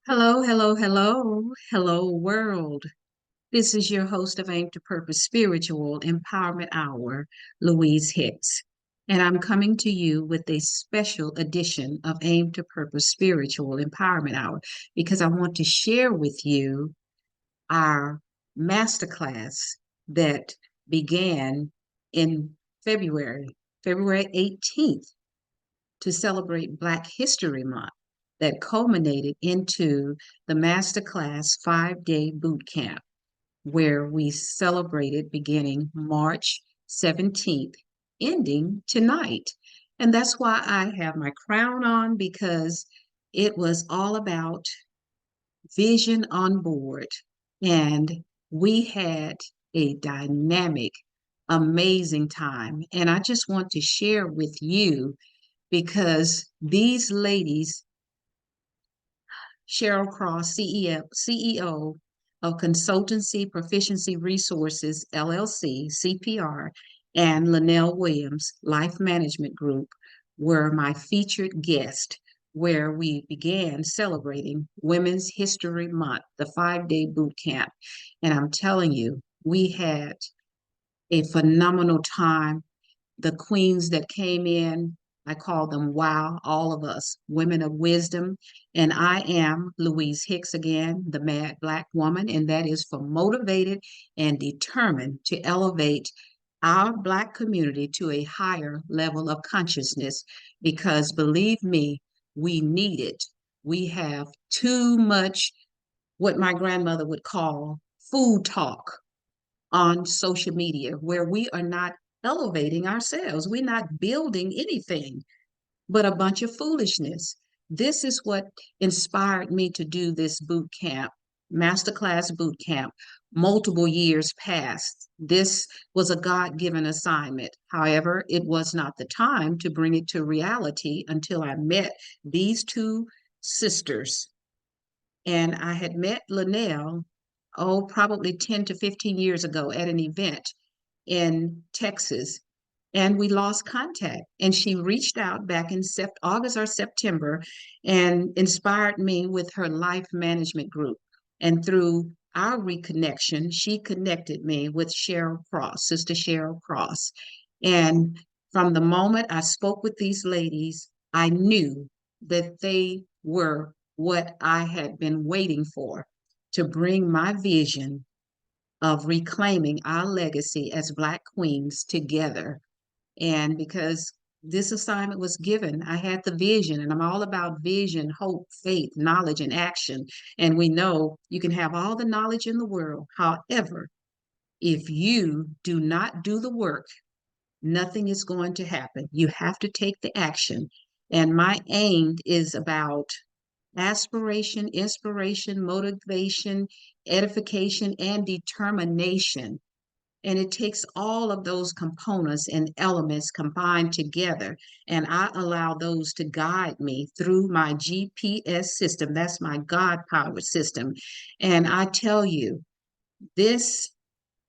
Hello, hello, hello, hello, world. This is your host of Aim to Purpose Spiritual Empowerment Hour, Louise Hicks. And I'm coming to you with a special edition of Aim to Purpose Spiritual Empowerment Hour because I want to share with you our masterclass that began in February, February 18th, to celebrate Black History Month that culminated into the Masterclass 5-day boot camp, where we celebrated beginning March 17th, ending tonight. And that's why I have my crown on because it was all about vision on board. And we had a dynamic, amazing time. And I just want to share with you because these ladies, Cheryl Cross, CEO of Consultancy Proficiency Resources, LLC, CPR, and Linnell Williams, Life Management Group, were my featured guest, where we began celebrating Women's History Month, the 5-day boot camp. And I'm telling you, we had a phenomenal time. The queens that came in, I call them wow, all of us, women of wisdom. And I am Louise Hicks again, the mad Black woman, and that is for motivated and determined to elevate our Black community to a higher level of consciousness because believe me, we need it. We have too much what my grandmother would call food talk on social media where we are not elevating ourselves. We're not building anything but a bunch of foolishness. This is what inspired me to do this boot camp, masterclass boot camp, multiple years past. This was a God given assignment. However, it was not the time to bring it to reality until I met these two sisters. And I had met Linnell, oh, probably 10 to 15 years ago at an event in Texas, and we lost contact. And she reached out back in August or September and inspired me with her life management group. And through our reconnection, she connected me with Cheryl Cross, Sister Cheryl Cross. And from the moment I spoke with these ladies, I knew that they were what I had been waiting for to bring my vision of reclaiming our legacy as Black queens together. And because this assignment was given, I had the vision, and I'm all about vision, hope, faith, knowledge, and action. And we know you can have all the knowledge in the world. However, if you do not do the work, nothing is going to happen. You have to take the action. And my aim is about aspiration, inspiration, motivation, edification, and determination. And it takes all of those components and elements combined together. And I allow those to guide me through my GPS system. That's my God powered system. And I tell you, this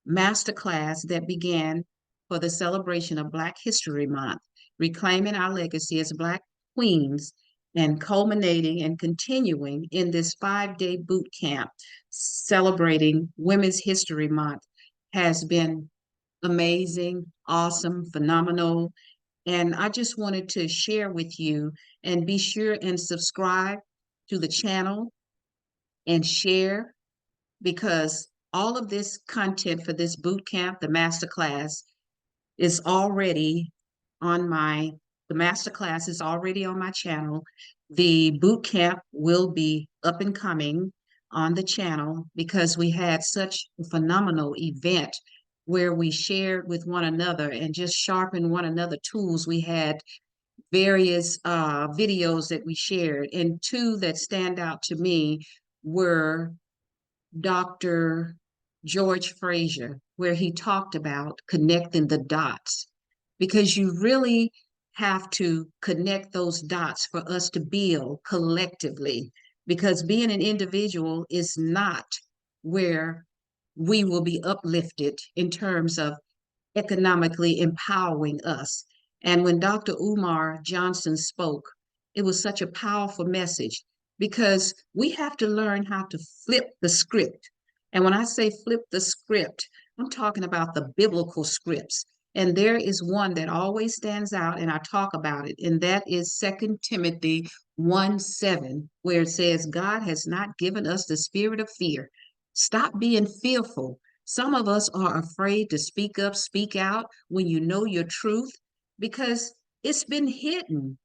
masterclass that began for the celebration of Black History Month, reclaiming our legacy as Black queens, and culminating and continuing in this 5-day boot camp celebrating Women's History Month has been amazing, awesome, phenomenal. And I just wanted to share with you and be sure and subscribe to the channel and share because all of this content for this boot camp, the masterclass, is already on the masterclass is already on my channel. The boot camp will be up and coming on the channel because we had such a phenomenal event where we shared with one another and just sharpened one another tools. We had various videos that we shared, and two that stand out to me were Dr. George Fraser, where he talked about connecting the dots, because you really have to connect those dots for us to build collectively, because being an individual is not where we will be uplifted in terms of economically empowering us. And when Dr. Umar Johnson spoke, it was such a powerful message. because we have to learn how to flip the script. And when I say flip the script, I'm talking about the biblical scripts. And there is one that always stands out, and I talk about it, and that is 2 Timothy 1:7, where it says, God has not given us the spirit of fear. Stop being fearful. Some of us are afraid to speak up, speak out when you know your truth because it's been hidden.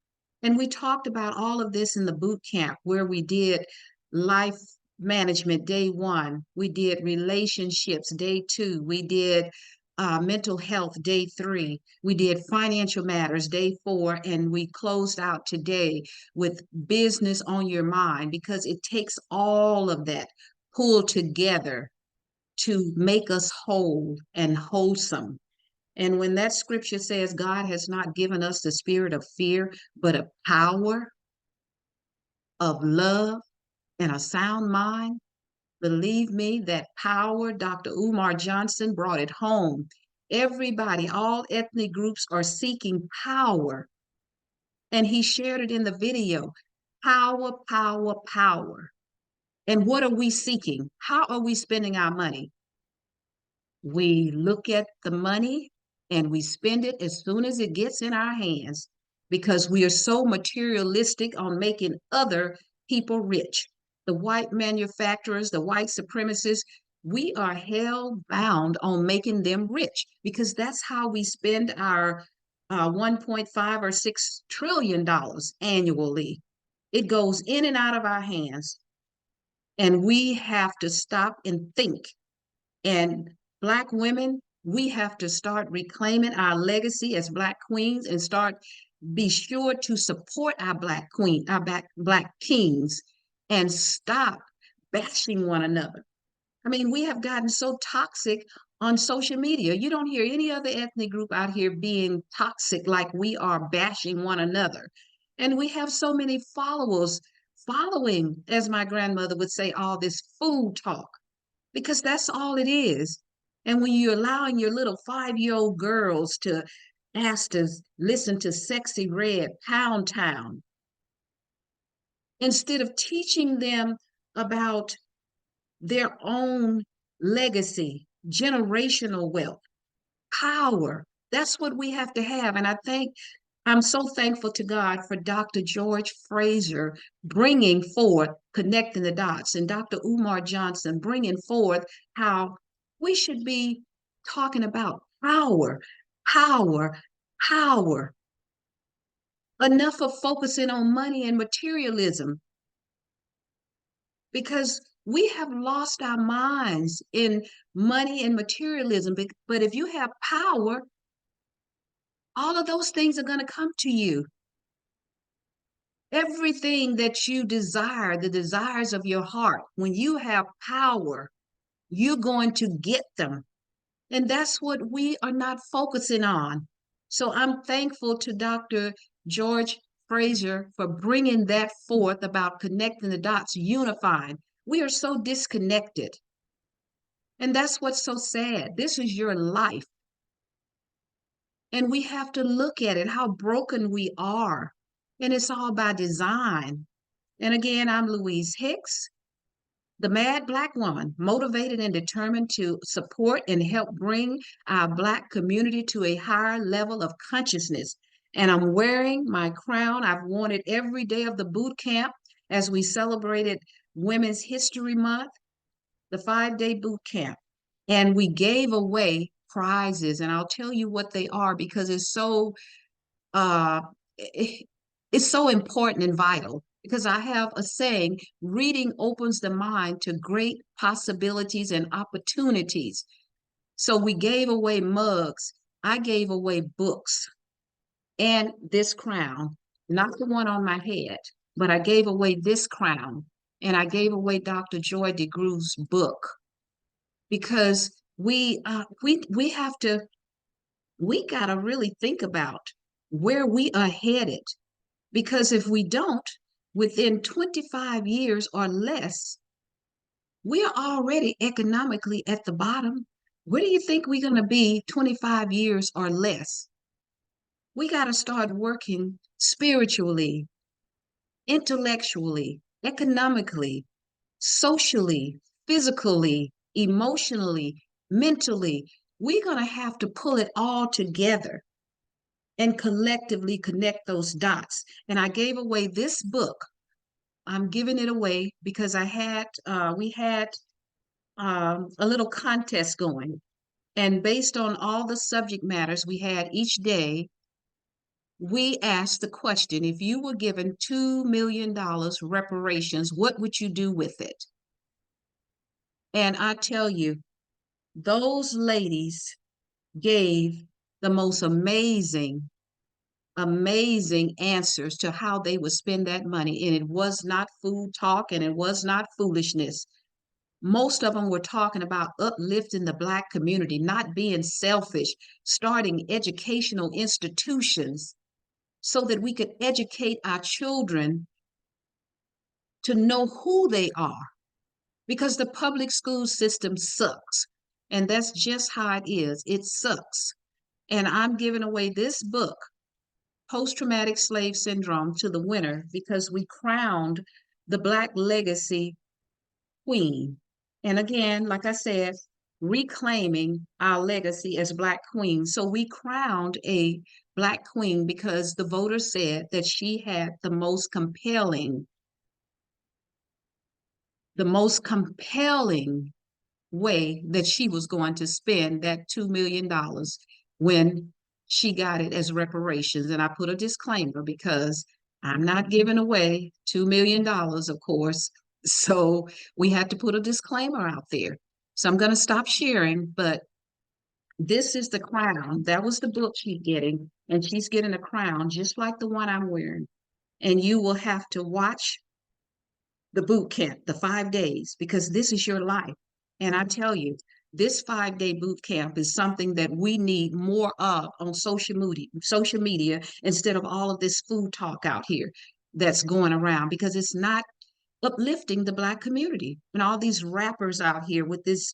And we talked about all of this in the boot camp where we did life management day 1, we did relationships day 2, we did mental health day 3, we did financial matters day 4, and we closed out today with business on your mind because it takes all of that pulled together to make us whole and wholesome. And when that scripture says God has not given us the spirit of fear, but of power, of love, and a sound mind, believe me, that power, Dr. Umar Johnson brought it home. Everybody, all ethnic groups are seeking power. And he shared it in the video. Power, power, power. And what are we seeking? How are we spending our money? We look at the money and we spend it as soon as it gets in our hands because we are so materialistic on making other people rich. The white manufacturers, the white supremacists, we are hell bound on making them rich because that's how we spend our 1.5 or $6 trillion annually. It goes in and out of our hands, and we have to stop and think. And Black women, we have to start reclaiming our legacy as Black queens and be sure to support our Black queen, our Black kings, and stop bashing one another. I mean, we have gotten so toxic on social media. You don't hear any other ethnic group out here being toxic like we are bashing one another. And we have so many followers following, as my grandmother would say, all this food talk because that's all it is. And when you're allowing your little 5-year-old girls to ask to listen to Sexy Red, Pound Town, instead of teaching them about their own legacy, generational wealth, power, that's what we have to have. And I'm so thankful to God for Dr. George Fraser bringing forth connecting the dots and Dr. Umar Johnson bringing forth how we should be talking about power, power, power. Enough of focusing on money and materialism because we have lost our minds in money and materialism. But if you have power, all of those things are going to come to you. Everything that you desire, the desires of your heart, when you have power, you're going to get them. And that's what we are not focusing on. So I'm thankful to Dr. George Fraser for bringing that forth about connecting the dots, unifying. We are so disconnected. And that's what's so sad. This is your life. And we have to look at it, how broken we are. And it's all by design. And again, I'm Louise Hicks, the mad Black woman, motivated and determined to support and help bring our Black community to a higher level of consciousness. And I'm wearing my crown. I've worn it every day of the boot camp as we celebrated Women's History Month, the 5-day boot camp. And we gave away prizes, and I'll tell you what they are because uh, it's so important and vital. Because I have a saying, reading opens the mind to great possibilities and opportunities. So we gave away mugs. I gave away books and this crown, not the one on my head, but I gave away this crown. And I gave away Dr. Joy DeGroove's book because we have to, we got to really think about where we are headed. Because if we don't, within 25 years or less, we are already economically at the bottom. Where do you think we're going to be 25 years or less? We got to start working spiritually, intellectually, economically, socially, physically, emotionally, mentally. We're going to have to pull it all together and collectively connect those dots. And I gave away this book. I'm giving it away because we had a little contest going. And based on all the subject matters we had each day, we asked the question, if you were given $2 million reparations, what would you do with it? And I tell you, those ladies gave the most amazing answers to how they would spend that money. And it was not food talk and it was not foolishness. Most of them were talking about uplifting the Black community, not being selfish, starting educational institutions so that we could educate our children to know who they are, because the public school system sucks. And that's just how it is. It sucks. And I'm giving away this book, Post-Traumatic Slave Syndrome, to the winner because we crowned the Black Legacy Queen. And again, like I said, reclaiming our legacy as Black queens. So we crowned a Black queen because the voters said that she had the most compelling way that she was going to spend that $2 million when she got it as reparations. And I put a disclaimer because I'm not giving away $2 million, of course. So we had to put a disclaimer out there. So I'm going to stop sharing, but this is the crown. That was the book she's getting, and she's getting a crown just like the one I'm wearing. And you will have to watch the boot camp, the 5 days, because this is your life. And I tell you, this 5 day boot camp is something that we need more of on social media instead of all of this food talk out here that's going around, because it's not uplifting the Black community. And all these rappers out here with this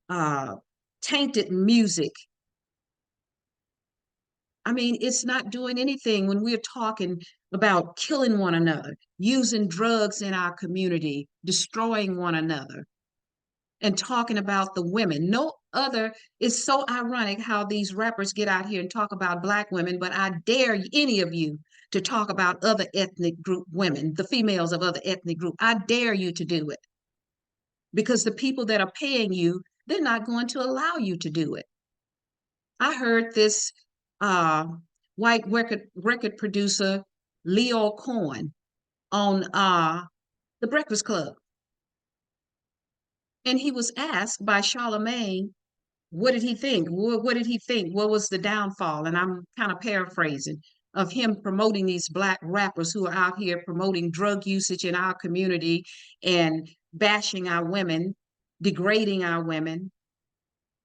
uh, tainted music. I mean, it's not doing anything when we're talking about killing one another, using drugs in our community, destroying one another, and talking about the women. No other, it's so ironic how these rappers get out here and talk about Black women, but I dare any of you to talk about other ethnic group women, the females of other ethnic group. I dare you to do it because the people that are paying you, they're not going to allow you to do it. I heard this uh, white record producer, Leo Cohen, on The Breakfast Club. And he was asked by Charlemagne, what did he think? What did he think? What was the downfall? And I'm kind of paraphrasing of him promoting these Black rappers who are out here promoting drug usage in our community and bashing our women, degrading our women,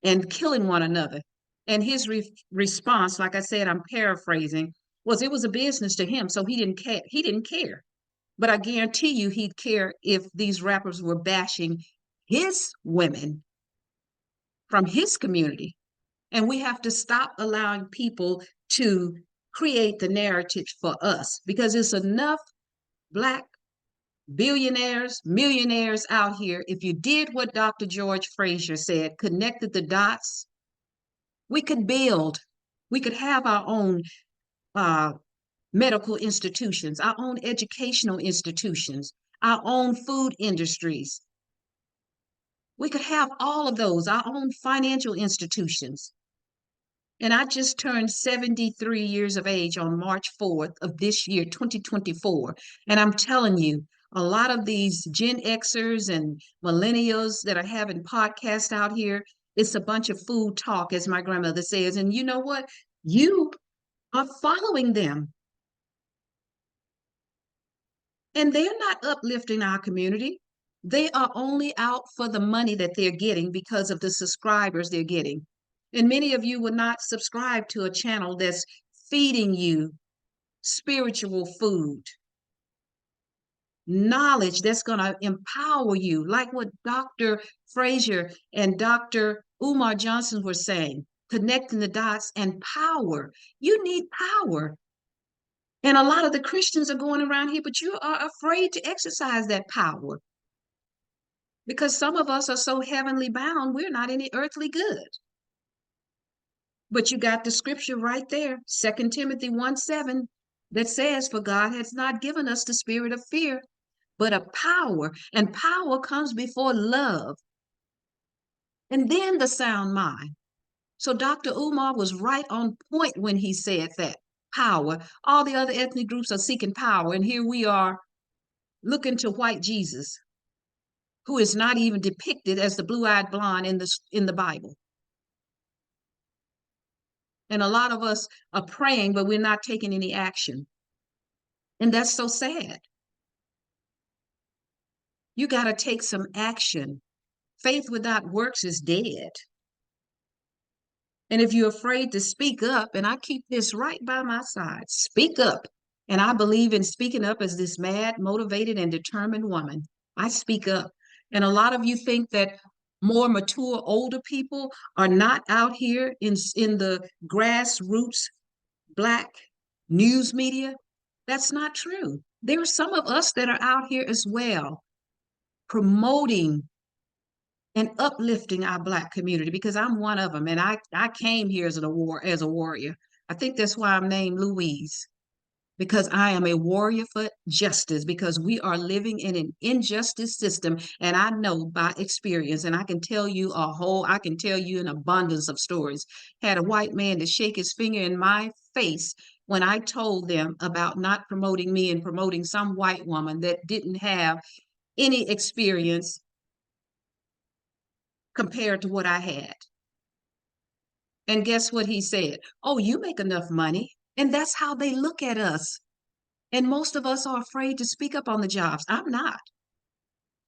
and killing one another. And his response, like I said, I'm paraphrasing, was it was a business to him, so he didn't care. He didn't care. But I guarantee you, he'd care if these rappers were bashing his women from his community. And we have to stop allowing people to create the narrative for us, because it's enough Black billionaires, millionaires out here. If you did what Dr. George Fraser said, connected the dots, we could build, we could have our own uh, medical institutions, our own educational institutions, our own food industries. We could have all of those, our own financial institutions. And I just turned 73 years of age on March 4th of this year, 2024. And I'm telling you, a lot of these Gen Xers and millennials that are having podcasts out here, it's a bunch of food talk, as my grandmother says. And you know what? You are following them. And they're not uplifting our community. They are only out for the money that they're getting because of the subscribers they're getting. And many of you will not subscribe to a channel that's feeding you spiritual food, knowledge that's going to empower you, like what Dr. Fraser and Dr. Umar Johnson were saying, connecting the dots and power. You need power. And a lot of the Christians are going around here, but you are afraid to exercise that power because some of us are so heavenly bound, we're not any earthly good. But you got the scripture right there, 2 Timothy 1:7, that says, "For God has not given us the spirit of fear, but of power." And power comes before love and then the sound mind. So Dr. Umar was right on point when he said that power. All the other ethnic groups are seeking power, and here we are looking to white Jesus, who is not even depicted as the blue-eyed blonde in the Bible. And a lot of us are praying, but we're not taking any action. And that's so sad. You got to take some action. Faith without works is dead. And if you're afraid to speak up, and I keep this right by my side, speak up. And I believe in speaking up as this mad, motivated, and determined woman. I speak up. And a lot of you think that more mature, older people are not out here in the grassroots Black news media. That's not true. There are some of us that are out here as well, promoting and uplifting our Black community, because I'm one of them. And I came here as a warrior. I think that's why I'm named Louise, because I am a warrior for justice, because we are living in an injustice system. And I know by experience, and I can tell you an abundance of stories. Had a white man to shake his finger in my face when I told them about not promoting me and promoting some white woman that didn't have any experience compared to what I had. And guess what he said? "Oh, you make enough money." And that's how they look at us. And most of us are afraid to speak up on the jobs. I'm not.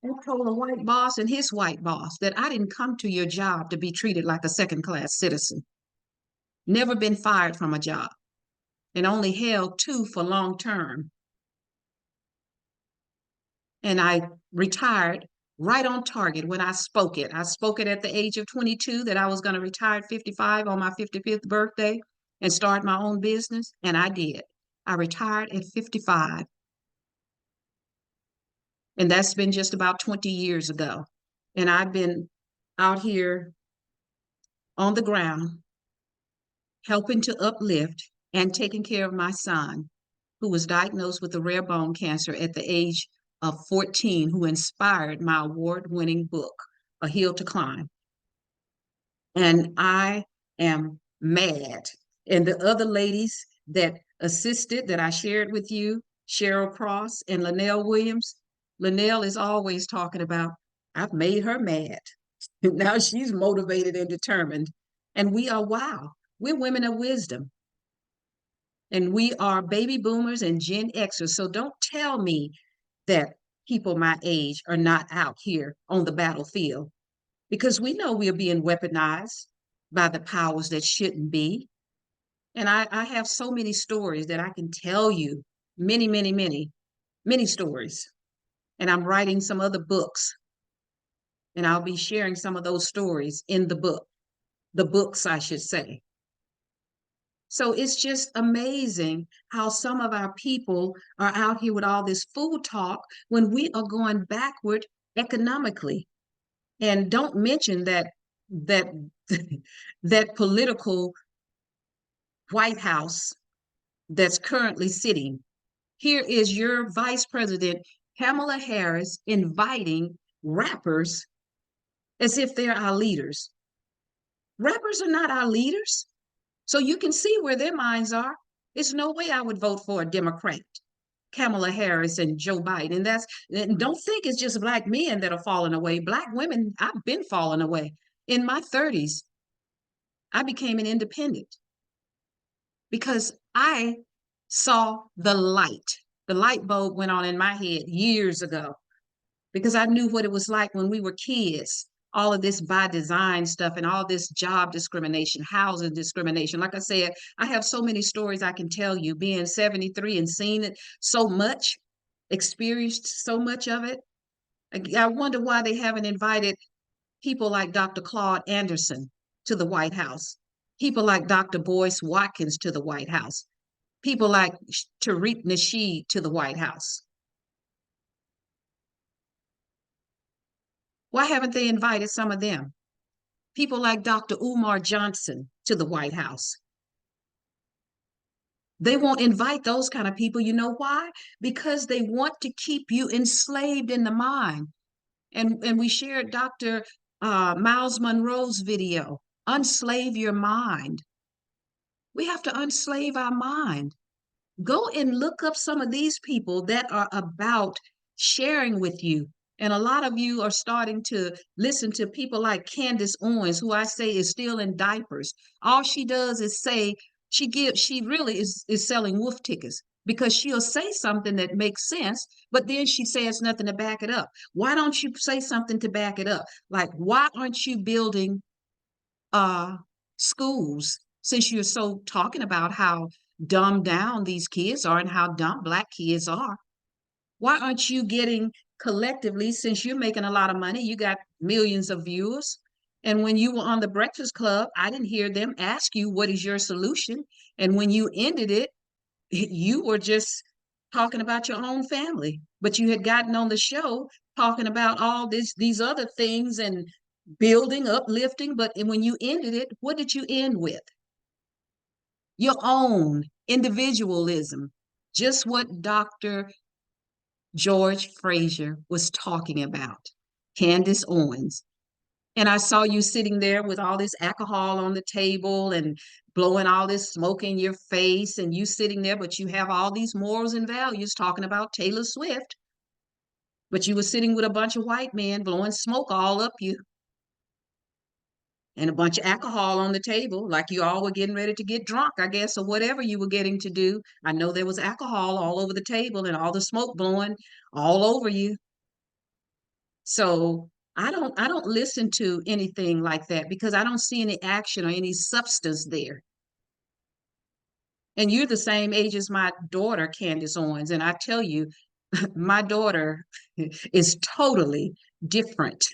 I told a white boss and his white boss that I didn't come to your job to be treated like a second-class citizen. Never been fired from a job, and only held two for long term. And I retired right on target when I spoke it. I spoke it at the age of 22 that I was going to retire at 55 on my 55th birthday and start my own business, and I did. I retired at 55. And that's been just about 20 years ago. And I've been out here on the ground helping to uplift and taking care of my son, who was diagnosed with a rare bone cancer at the age of 14, who inspired my award-winning book, A Hill to Climb. And I am mad. And the other ladies that assisted, that I shared with you, Cheryl Cross and Linnell Williams, Linnell is always talking about, "I've made her mad." Now she's motivated and determined. And we are, wow, we're women of wisdom. And we are baby boomers and Gen Xers. So don't tell me that people my age are not out here on the battlefield, because we know we are being weaponized by the powers that shouldn't be. And I have so many stories that I can tell you, many, many, many, many stories. And I'm writing some other books, and I'll be sharing some of those stories in the books, I should say. So it's just amazing how some of our people are out here with all this food talk when we are going backward economically. And don't mention that that political White House that's currently sitting. Here is your Vice President, Kamala Harris, inviting rappers as if they're our leaders. Rappers are not our leaders. So you can see where their minds are. There's no way I would vote for a Democrat, Kamala Harris and Joe Biden. And don't think it's just Black men that are falling away. Black women, I've been falling away. In my 30s, I became an independent because I saw the light. The light bulb went on in my head years ago because I knew what it was like when we were kids. All of this by design stuff and all this job discrimination, housing discrimination. Like I said, I have so many stories I can tell you, being 73 and seeing it so much, experienced so much of it. I wonder why they haven't invited people like Dr. Claude Anderson to the White House, people like Dr. Boyce Watkins to the White House, People like Tariq Nasheed to the White House. Why haven't they invited some of them? People like Dr. Umar Johnson to the White House. They won't invite those kind of people. You know why? Because they want to keep you enslaved in the mind. And we shared Dr. Miles Monroe's video, Unslave Your Mind. We have to unslave our mind. Go and look up some of these people that are about sharing with you. And a lot of you are starting to listen to people like Candace Owens, who I say is still in diapers. All she does is say she really is selling wolf tickets because she'll say something that makes sense, but then she says nothing to back it up. Why don't you say something to back it up? Like, why aren't you building uh schools, since you're so talking about how dumbed down these kids are and how dumb Black kids are? Why aren't you getting collectively, since you're making a lot of money, you got millions of viewers, and when you were on the Breakfast Club, I didn't hear them ask you what is your solution, and when you ended it, you were just talking about your own family, but you had gotten on the show talking about all these other things and building, uplifting. But when you ended it, what did you end with? Your own individualism, just what Dr. George Fraser was talking about, Candace Owens. And I saw you sitting there with all this alcohol on the table and blowing all this smoke in your face, and you sitting there, but you have all these morals and values talking about Taylor Swift, but you were sitting with a bunch of white men blowing smoke all up you and a bunch of alcohol on the table, like you all were getting ready to get drunk, I guess, or whatever you were getting to do. I know there was alcohol all over the table and all the smoke blowing all over you. So I don't listen to anything like that because I don't see any action or any substance there. And you're the same age as my daughter, Candace Owens, and I tell you, my daughter is totally different.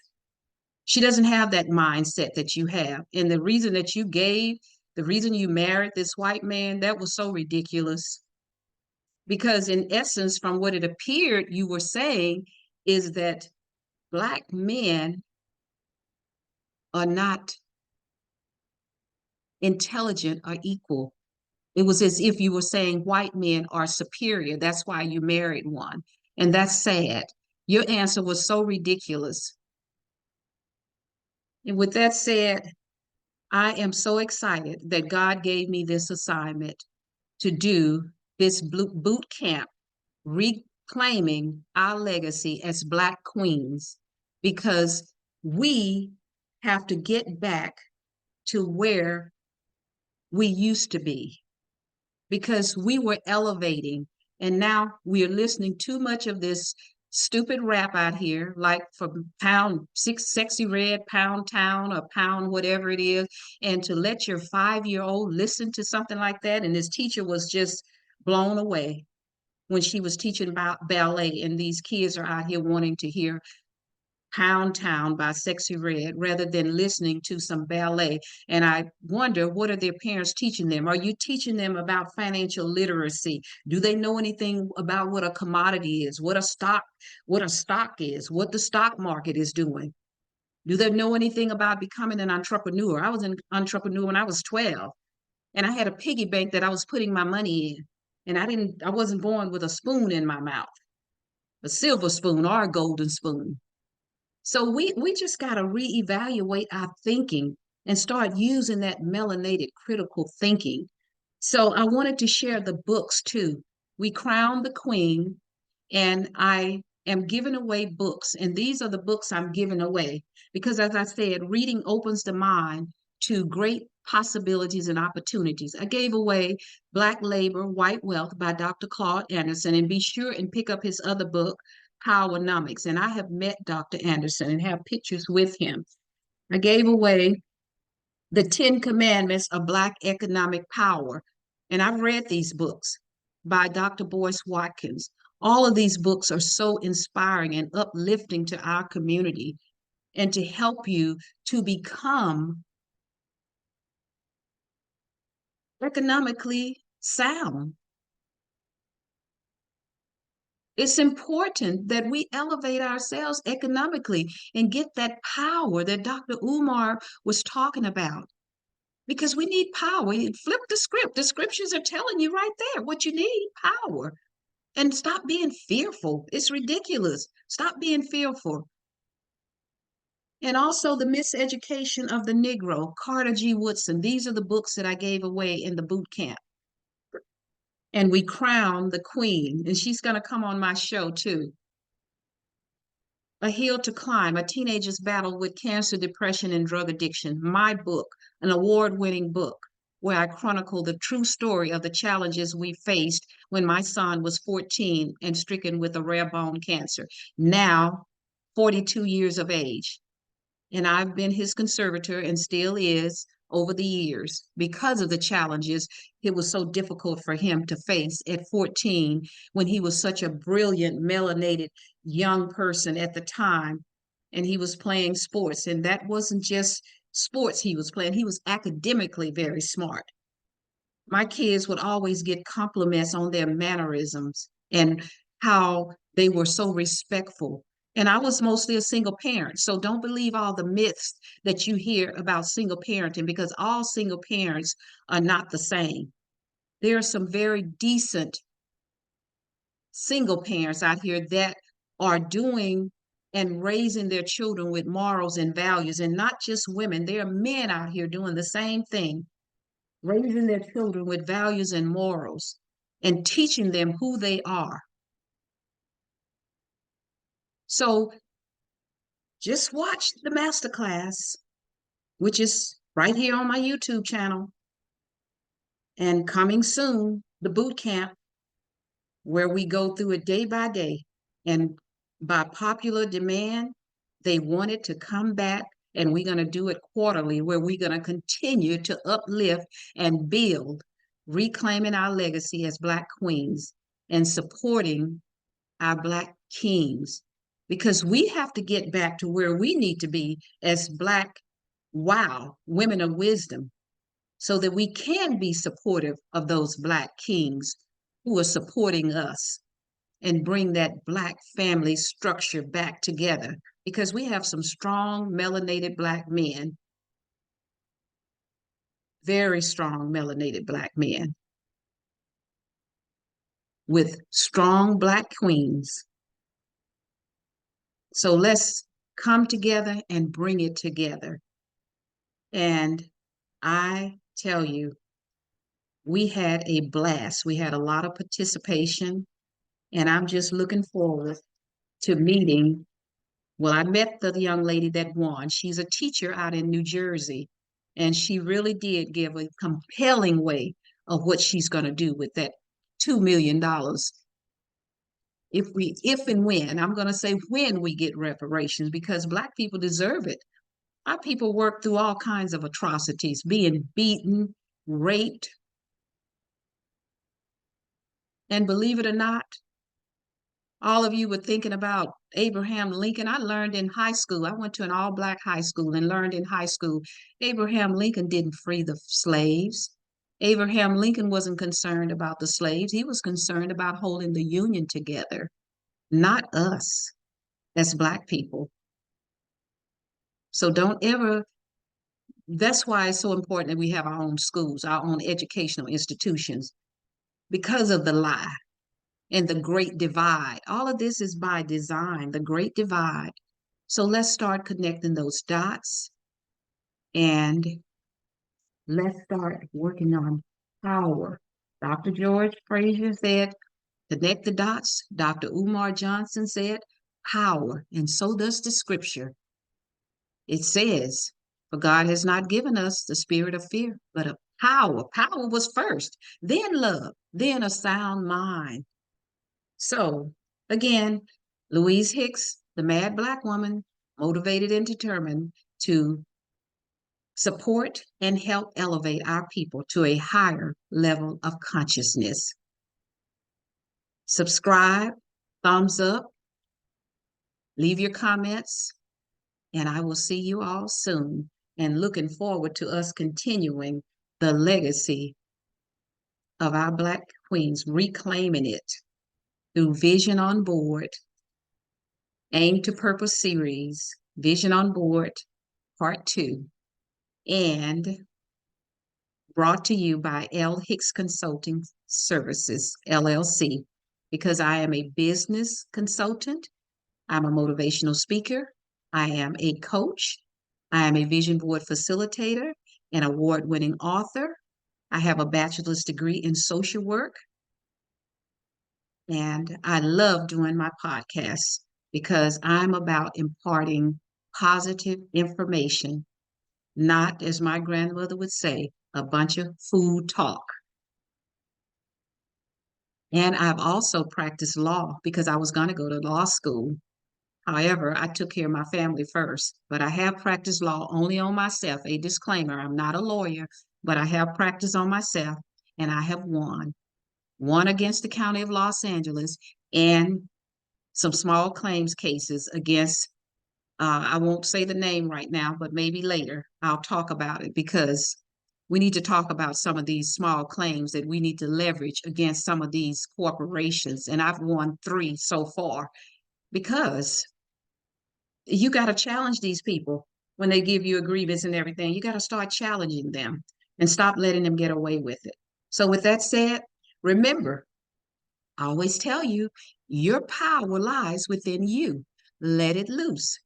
She doesn't have that mindset that you have. And the reason that you gave, the reason you married this white man, that was so ridiculous. Because in essence, from what it appeared you were saying, is that Black men are not intelligent or equal. It was as if you were saying white men are superior. That's why you married one. And that's sad. Your answer was so ridiculous. And with that said, I am so excited that God gave me this assignment to do this boot camp, reclaiming our legacy as Black queens, because we have to get back to where we used to be, because we were elevating and now we are listening too much of this stupid rap out here, like from Pound Six, Sexy Red, Pound Town, or Pound whatever it is, and to let your 5-year-old listen to something like that. And this teacher was just blown away when she was teaching about ballet, and these kids are out here wanting to hear Pound Town by Sexy Red rather than listening to some ballet. And I wonder, what are their parents teaching them? Are you teaching them about financial literacy? Do they know anything about what a commodity is, what a stock is, what the stock market is doing? Do they know anything about becoming an entrepreneur? I was an entrepreneur when I was 12, and I had a piggy bank that I was putting my money in. And I wasn't born with a spoon in my mouth, a silver spoon or a golden spoon. So we just got to reevaluate our thinking and start using that melanated critical thinking. So I wanted to share the books too. We crowned the queen, and I am giving away books. And these are the books I'm giving away because, as I said, reading opens the mind to great possibilities and opportunities. I gave away Black Labor, White Wealth by Dr. Claude Anderson, and be sure and pick up his other book, Powernomics. And I have met Dr. Anderson and have pictures with him. I gave away The 10 Commandments of Black Economic Power. And I've read these books by Dr. Boyce Watkins. All of these books are so inspiring and uplifting to our community and to help you to become economically sound. It's important that we elevate ourselves economically and get that power that Dr. Umar was talking about. Because we need power. You flip the script. The scriptures are telling you right there what you need, power. And stop being fearful. It's ridiculous. Stop being fearful. And also the miseducation of the Negro, Carter G. Woodson. These are the books that I gave away in the boot camp. And we crowned the queen, and she's going to come on my show too. A Hill to Climb, a teenager's battle with cancer, depression, and drug addiction. My book, an award-winning book, where I chronicle the true story of the challenges we faced when my son was 14 and stricken with a rare bone cancer, now 42 years of age. And I've been his conservator and still is over the years because of the challenges it was so difficult for him to face at 14 when he was such a brilliant, melanated young person at the time. And he was playing sports. And that wasn't just sports he was playing, he was academically very smart. My kids would always get compliments on their mannerisms and how they were so respectful. And I was mostly a single parent. So don't believe all the myths that you hear about single parenting because all single parents are not the same. There are some very decent single parents out here that are doing and raising their children with morals and values, and not just women. There are men out here doing the same thing, raising their children with values and morals and teaching them who they are. So just watch the masterclass, which is right here on my YouTube channel, and coming soon, the boot camp, where we go through it day by day. And by popular demand, they wanted to come back, and we're going to do it quarterly, where we're going to continue to uplift and build, reclaiming our legacy as Black queens and supporting our Black kings, because we have to get back to where we need to be as Black, wow, women of wisdom, so that we can be supportive of those Black kings who are supporting us and bring that Black family structure back together, because we have some strong melanated Black men, very strong melanated Black men with strong Black queens. So let's come together and bring it together. And I tell you, we had a blast. We had a lot of participation, and I'm just looking forward to meeting. Well, I met the young lady that won. She's a teacher out in New Jersey, and she really did give a compelling way of what she's going to do with that $2 million. If and when, I'm going to say when we get reparations, because Black people deserve it. Our people work through all kinds of atrocities, being beaten, raped, and believe it or not, all of you were thinking about Abraham Lincoln. I learned in high school. I went to an all-Black high school and learned in high school, Abraham Lincoln didn't free the slaves. Abraham Lincoln wasn't concerned about the slaves. He was concerned about holding the Union together, not us as Black people. So don't ever, that's why it's so important that we have our own schools, our own educational institutions, because of the lie and the great divide. All of this is by design, the great divide. So let's start connecting those dots, and let's start working on power. Dr. George Fraser said, connect the dots. Dr. Umar Johnson said, power. And so does the scripture. It says, for God has not given us the spirit of fear, but of power. Power was first, then love, then a sound mind. So again, Louise Hicks, the mad Black woman, motivated and determined to support and help elevate our people to a higher level of consciousness. Subscribe, thumbs up, leave your comments, and I will see you all soon. And looking forward to us continuing the legacy of our Black queens, reclaiming it. through Vision on Board, Aim to Purpose series, Vision on Board, Part 2, and brought to you by L. Hicks Consulting Services, LLC, because I am a business consultant, I'm a motivational speaker, I am a coach, I am a vision board facilitator, an award-winning author. I have a bachelor's degree in social work, and I love doing my podcasts because I'm about imparting positive information, not, as my grandmother would say, a bunch of food talk. And I've also practiced law because I was going to go to law school. However, I took care of my family first. But I have practiced law only on myself. A disclaimer, I'm not a lawyer, but I have practiced on myself and I have won. Won against the County of Los Angeles and some small claims cases against, I won't say the name right now, but maybe later I'll talk about it because we need to talk about some of these small claims that we need to leverage against some of these corporations. And I've won 3 so far because you got to challenge these people when they give you a grievance and everything. You got to start challenging them and stop letting them get away with it. So, with that said, remember, I always tell you, your power lies within you. Let it loose.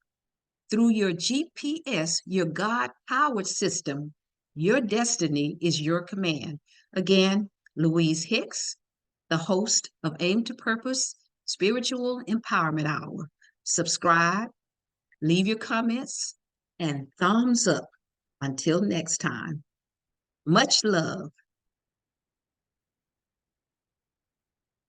Through your GPS, your God powered system, your destiny is your command. Again, Louise Hicks, the host of Aim to Purpose Spiritual Empowerment Hour. Subscribe, leave your comments, and thumbs up. Until next time, much love.